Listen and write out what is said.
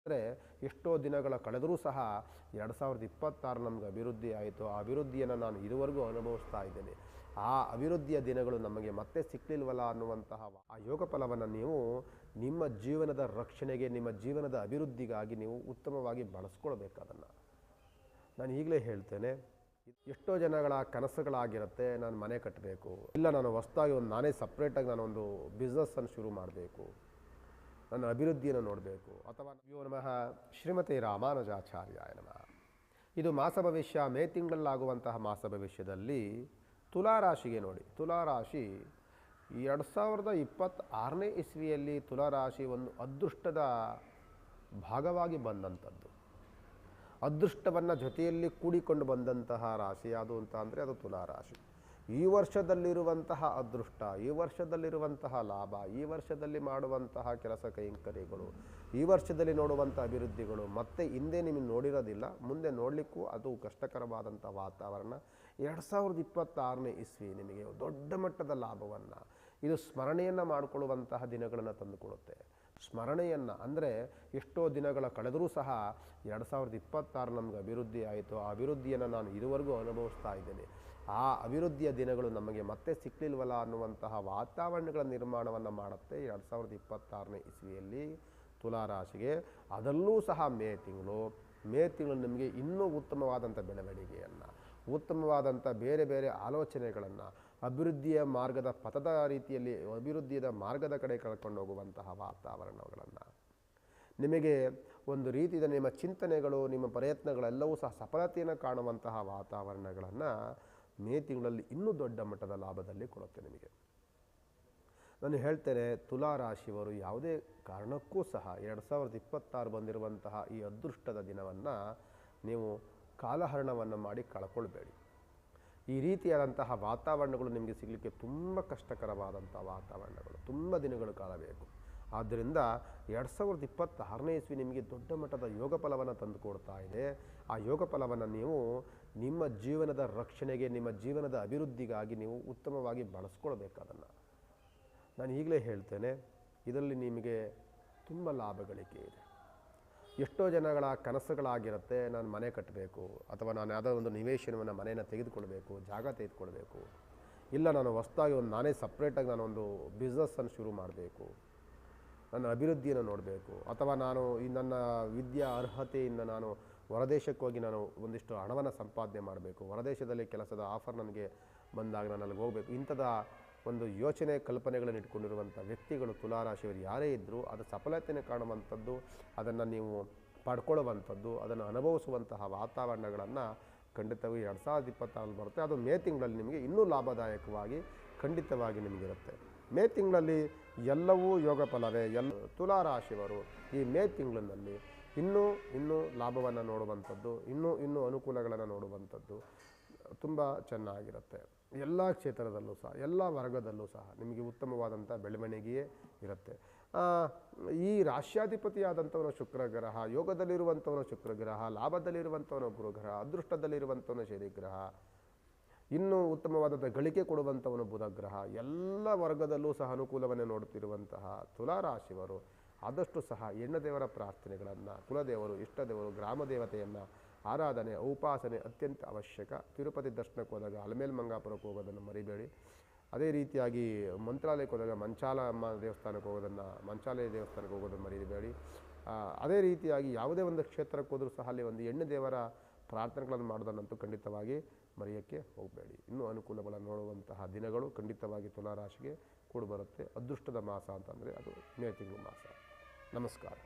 ಅಂದರೆ ಎಷ್ಟೋ ದಿನಗಳ ಕಳೆದರೂ ಸಹ 2026 ನಮಗೆ ಅಭಿವೃದ್ಧಿ ಆಯಿತು. ಆ ಅಭಿವೃದ್ಧಿಯನ್ನು ನಾನು ಇದುವರೆಗೂ ಅನುಭವಿಸ್ತಾ ಇದ್ದೇನೆ. ಆ ಅಭಿವೃದ್ಧಿಯ ದಿನಗಳು ನಮಗೆ ಮತ್ತೆ ಸಿಕ್ಕಲಿಲ್ವಲ್ಲ ಅನ್ನುವಂತಹ ಆ ಯೋಗ ಫಲವನ್ನು ನೀವು ನಿಮ್ಮ ಜೀವನದ ರಕ್ಷಣೆಗೆ, ನಿಮ್ಮ ಜೀವನದ ಅಭಿವೃದ್ಧಿಗಾಗಿ ನೀವು ಉತ್ತಮವಾಗಿ ಬಳಸ್ಕೊಳ್ಬೇಕು. ಅದನ್ನು ನಾನು ಈಗಲೇ ಹೇಳ್ತೇನೆ. ಎಷ್ಟೋ ಜನಗಳ ಕನಸುಗಳಾಗಿರುತ್ತೆ, ನಾನು ಮನೆ ಕಟ್ಟಬೇಕು, ಇಲ್ಲ ನಾನು ಹೊಸದಾಗಿ ನಾನೇ ಸಪ್ರೇಟಾಗಿ ನಾನೊಂದು ಬಿಸ್ನೆಸ್ಸನ್ನು ಶುರು ಮಾಡಬೇಕು, ನನ್ನ ಅಭಿವೃದ್ಧಿಯನ್ನು ನೋಡಬೇಕು. ಅಥವಾ ಯೋ ನಮಃ ಶ್ರೀಮತಿ ರಾಮಾನುಜಾಚಾರ್ಯಾಯ ನಮಃ. ಇದು ಮಾಸ ಭವಿಷ್ಯ, ಮೇ ತಿಂಗಳಲ್ಲಾಗುವಂತಹ ಮಾಸ ಭವಿಷ್ಯದಲ್ಲಿ ತುಲಾರಾಶಿಗೆ ನೋಡಿ. ತುಲಾರಾಶಿ 2026ನೇ ಇಸ್ವಿಯಲ್ಲಿ ತುಲಾರಾಶಿ ಒಂದು ಅದೃಷ್ಟದ ಭಾಗವಾಗಿ ಬಂದಂಥದ್ದು, ಅದೃಷ್ಟವನ್ನು ಜೊತೆಯಲ್ಲಿ ಕೂಡಿಕೊಂಡು ಬಂದಂತಹ ರಾಶಿ ಯಾವುದು ಅಂತ ಅಂದರೆ ಅದು ತುಲಾರಾಶಿ. ಈ ವರ್ಷದಲ್ಲಿರುವಂತಹ ಅದೃಷ್ಟ, ಈ ವರ್ಷದಲ್ಲಿರುವಂತಹ ಲಾಭ, ಈ ವರ್ಷದಲ್ಲಿ ಮಾಡುವಂತಹ ಕೆಲಸ ಕೈಂಕರ್ಯಗಳು, ಈ ವರ್ಷದಲ್ಲಿ ನೋಡುವಂಥ ಅಭಿವೃದ್ಧಿಗಳು ಮತ್ತೆ ಹಿಂದೆ ನಿಮಗೆ ನೋಡಿರೋದಿಲ್ಲ, ಮುಂದೆ ನೋಡಲಿಕ್ಕೂ ಅದು ಕಷ್ಟಕರವಾದಂಥ ವಾತಾವರಣ. 2026ನೇ ಇಸ್ವಿ ನಿಮಗೆ ದೊಡ್ಡ ಮಟ್ಟದ ಲಾಭವನ್ನು, ಇದು ಸ್ಮರಣೆಯನ್ನು ಮಾಡಿಕೊಳ್ಳುವಂತಹ ದಿನಗಳನ್ನು ತಂದುಕೊಡುತ್ತೆ. ಸ್ಮರಣೆಯನ್ನು ಅಂದರೆ ಎಷ್ಟೋ ದಿನಗಳ ಕಳೆದರೂ ಸಹ 2026 ನಮಗೆ ಅಭಿವೃದ್ಧಿ ಆಯಿತು. ಆ ಅಭಿವೃದ್ಧಿಯನ್ನು ನಾನು ಇದುವರೆಗೂ ಅನುಭವಿಸ್ತಾ ಇದ್ದೇನೆ. ಆ ಅಭಿವೃದ್ಧಿಯ ದಿನಗಳು ನಮಗೆ ಮತ್ತೆ ಸಿಕ್ಕಲಿಲ್ವಲ್ಲ ಅನ್ನುವಂತಹ ವಾತಾವರಣಗಳ ನಿರ್ಮಾಣವನ್ನು ಮಾಡುತ್ತೆ 2026ನೇ ಇಸ್ವಿಯಲ್ಲಿ ತುಲಾರಾಶಿಗೆ. ಅದರಲ್ಲೂ ಸಹ ಮೇ ತಿಂಗಳು ನಿಮಗೆ ಇನ್ನೂ ಉತ್ತಮವಾದಂಥ ಬೆಳವಣಿಗೆಯನ್ನು, ಉತ್ತಮವಾದಂಥ ಬೇರೆ ಬೇರೆ ಆಲೋಚನೆಗಳನ್ನು, ಅಭಿವೃದ್ಧಿಯ ಮಾರ್ಗದ ಪಥದ ರೀತಿಯಲ್ಲಿ ಅಭಿವೃದ್ಧಿಯ ಮಾರ್ಗದ ಕಡೆ ಕಳ್ಕೊಂಡು ಹೋಗುವಂತಹ ವಾತಾವರಣಗಳನ್ನು, ನಿಮಗೆ ಒಂದು ರೀತಿಯ ನಿಮ್ಮ ಚಿಂತನೆಗಳು, ನಿಮ್ಮ ಪ್ರಯತ್ನಗಳೆಲ್ಲವೂ ಸಹ ಸಫಲತೆಯನ್ನು ಕಾಣುವಂತಹ ವಾತಾವರಣಗಳನ್ನು ಮೇ ತಿಂಗಳಲ್ಲಿ ಇನ್ನೂ ದೊಡ್ಡ ಮಟ್ಟದ ಲಾಭದಲ್ಲಿ ಕೊಡುತ್ತೆ ನಿಮಗೆ. ನಾನು ಹೇಳ್ತೇನೆ, ತುಲಾರಾಶಿಯವರು ಯಾವುದೇ ಕಾರಣಕ್ಕೂ ಸಹ 2026 ಬಂದಿರುವಂತಹ ಈ ಅದೃಷ್ಟದ ದಿನವನ್ನು ನೀವು ಕಾಲಹರಣವನ್ನು ಮಾಡಿ ಕಳ್ಕೊಳ್ಬೇಡಿ. ಈ ರೀತಿಯಾದಂತಹ ವಾತಾವರಣಗಳು ನಿಮಗೆ ಸಿಗಲಿಕ್ಕೆ ತುಂಬ ಕಷ್ಟಕರವಾದಂಥ ವಾತಾವರಣಗಳು, ತುಂಬ ದಿನಗಳು ಕಾಲ ಬೇಕು. ಆದ್ದರಿಂದ 2026ನೇ ಇಸ್ವಿ ನಿಮಗೆ ದೊಡ್ಡ ಮಟ್ಟದ ಯೋಗ ಫಲವನ್ನು ತಂದುಕೊಡ್ತಾ ಇದೆ. ಆ ಯೋಗ ಫಲವನ್ನು ನೀವು ನಿಮ್ಮ ಜೀವನದ ರಕ್ಷಣೆಗೆ, ನಿಮ್ಮ ಜೀವನದ ಅಭಿವೃದ್ಧಿಗಾಗಿ ನೀವು ಉತ್ತಮವಾಗಿ ಬಳಸ್ಕೊಳ್ಬೇಕು. ಅದನ್ನು ನಾನು ಈಗಲೇ ಹೇಳ್ತೇನೆ. ಇದರಲ್ಲಿ ನಿಮಗೆ ತುಂಬ ಲಾಭಗಳಿಕೆ ಇದೆ. ಎಷ್ಟೋ ಜನಗಳ ಕನಸುಗಳಾಗಿರುತ್ತೆ, ನಾನು ಮನೆ ಕಟ್ಟಬೇಕು, ಅಥವಾ ನಾನು ಯಾವುದೋ ಒಂದು ನಿವೇಶನವನ್ನು ಮನೆಯನ್ನು ತೆಗೆದುಕೊಳ್ಬೇಕು, ಜಾಗ ತೆಗೆದುಕೊಳ್ಬೇಕು, ಇಲ್ಲ ನಾನು ಹೊಸದಾಗಿ ನಾನೇ ಸಪ್ರೇಟಾಗಿ ನಾನೊಂದು ಬಿಸ್ನೆಸ್ಸನ್ನು ಶುರು ಮಾಡಬೇಕು, ನನ್ನ ಅಭಿವೃದ್ಧಿಯನ್ನು ನೋಡಬೇಕು, ಅಥವಾ ನಾನು ಈ ನನ್ನ ವಿದ್ಯಾ ಅರ್ಹತೆಯಿಂದ ನಾನು ಹೊರದೇಶಕ್ಕೆ ಹೋಗಿ ನಾನು ಒಂದಿಷ್ಟು ಹಣವನ್ನು ಸಂಪಾದನೆ ಮಾಡಬೇಕು, ಹೊರದೇಶದಲ್ಲಿ ಕೆಲಸದ ಆಫರ್ ನನಗೆ ಬಂದಾಗ ನಾನು ಅಲ್ಲಿಗೆ ಹೋಗಬೇಕು. ಇಂಥದ ಒಂದು ಯೋಚನೆ ಕಲ್ಪನೆಗಳನ್ನು ಇಟ್ಕೊಂಡಿರುವಂಥ ವ್ಯಕ್ತಿಗಳು ತುಲಾರಾಶಿಯವರು ಯಾರೇ ಇದ್ದರೂ ಅದು ಸಫಲತೆಯನ್ನು ಕಾಣುವಂಥದ್ದು, ಅದನ್ನು ನೀವು ಪಡ್ಕೊಳ್ಳುವಂಥದ್ದು, ಅದನ್ನು ಅನುಭವಿಸುವಂತಹ ವಾತಾವರಣಗಳನ್ನು ಖಂಡಿತವಾಗಿ 2026 ಬರುತ್ತೆ. ಅದು ಮೇ ತಿಂಗಳಲ್ಲಿ ನಿಮಗೆ ಇನ್ನೂ ಲಾಭದಾಯಕವಾಗಿ ಖಂಡಿತವಾಗಿ ನಿಮಗಿರುತ್ತೆ. ಮೇ ತಿಂಗಳಲ್ಲಿ ಎಲ್ಲವೂ ಯೋಗ ಫಲವೇ. ತುಲಾರಾಶಿಯವರು ಈ ಮೇ ತಿಂಗಳಿನಲ್ಲಿ ಇನ್ನೂ ಲಾಭವನ್ನು ನೋಡುವಂಥದ್ದು, ಇನ್ನೂ ಅನುಕೂಲಗಳನ್ನು ನೋಡುವಂಥದ್ದು ತುಂಬ ಚೆನ್ನಾಗಿರುತ್ತೆ. ಎಲ್ಲ ಕ್ಷೇತ್ರದಲ್ಲೂ ಸಹ, ಎಲ್ಲ ವರ್ಗದಲ್ಲೂ ಸಹ ನಿಮಗೆ ಉತ್ತಮವಾದಂಥ ಬೆಳವಣಿಗೆಯೇ ಇರುತ್ತೆ. ಈ ರಾಶ್ಯಾಧಿಪತಿಯಾದಂಥವನು ಶುಕ್ರಗ್ರಹ, ಯೋಗದಲ್ಲಿರುವಂಥವನು ಶುಕ್ರಗ್ರಹ, ಲಾಭದಲ್ಲಿರುವಂಥವನು ಗುರುಗ್ರಹ, ಅದೃಷ್ಟದಲ್ಲಿರುವಂಥವನು ಶನಿಗ್ರಹ, ಇನ್ನೂ ಉತ್ತಮವಾದಂಥ ಗಳಿಕೆ ಕೊಡುವಂಥವನು ಬುಧಗ್ರಹ, ಎಲ್ಲ ವರ್ಗದಲ್ಲೂ ಸಹ ಅನುಕೂಲವನ್ನು ನೋಡುತ್ತಿರುವಂತಹ ತುಲಾರಾಶಿಯವರು ಆದಷ್ಟು ಸಹ ಹೆಣ್ಣು ದೇವರ ಪ್ರಾರ್ಥನೆಗಳನ್ನು, ಕುಲದೇವರು, ಇಷ್ಟದೇವರು, ಗ್ರಾಮ ದೇವತೆಯನ್ನು ಆರಾಧನೆ, ಉಪಾಸನೆ ಅತ್ಯಂತ ಅವಶ್ಯಕ. ತಿರುಪತಿ ದರ್ಶನಕ್ಕೆ ಹೋದಾಗ ಅಲಮೇಲು ಮಂಗಾಪುರಕ್ಕೆ ಹೋಗೋದನ್ನು ಮರಿಬೇಡಿ. ಅದೇ ರೀತಿಯಾಗಿ ಮಂತ್ರಾಲಯಕ್ಕೆ ಹೋದಾಗ ಮಂಚಾಲಮ್ಮ ದೇವಸ್ಥಾನಕ್ಕೆ ಹೋಗೋದನ್ನು, ಮಂಚಾಲಯ ದೇವಸ್ಥಾನಕ್ಕೆ ಹೋಗೋದನ್ನು ಮರಿಬೇಡಿ. ಅದೇ ರೀತಿಯಾಗಿ ಯಾವುದೇ ಒಂದು ಕ್ಷೇತ್ರಕ್ಕೆ ಹೋದರೂ ಸಹ ಅಲ್ಲಿ ಒಂದು ಹೆಣ್ಣು ದೇವರ ಪ್ರಾರ್ಥನೆಗಳನ್ನು ಮಾಡೋದನ್ನಂತೂ ಖಂಡಿತವಾಗಿ ಮರೆಯೋಕ್ಕೆ ಹೋಗಬೇಡಿ. ಇನ್ನೂ ಅನುಕೂಲಗಳನ್ನು ನೋಡುವಂತಹ ದಿನಗಳು ಖಂಡಿತವಾಗಿ ತುಲಾರಾಶಿಗೆ ಕೂಡಿಬರುತ್ತೆ. ಅದೃಷ್ಟದ ಮಾಸ ಅಂತಂದರೆ ಅದು ಮೇ ತಿಂಗಳು ಮಾಸ. ನಮಸ್ಕಾರ.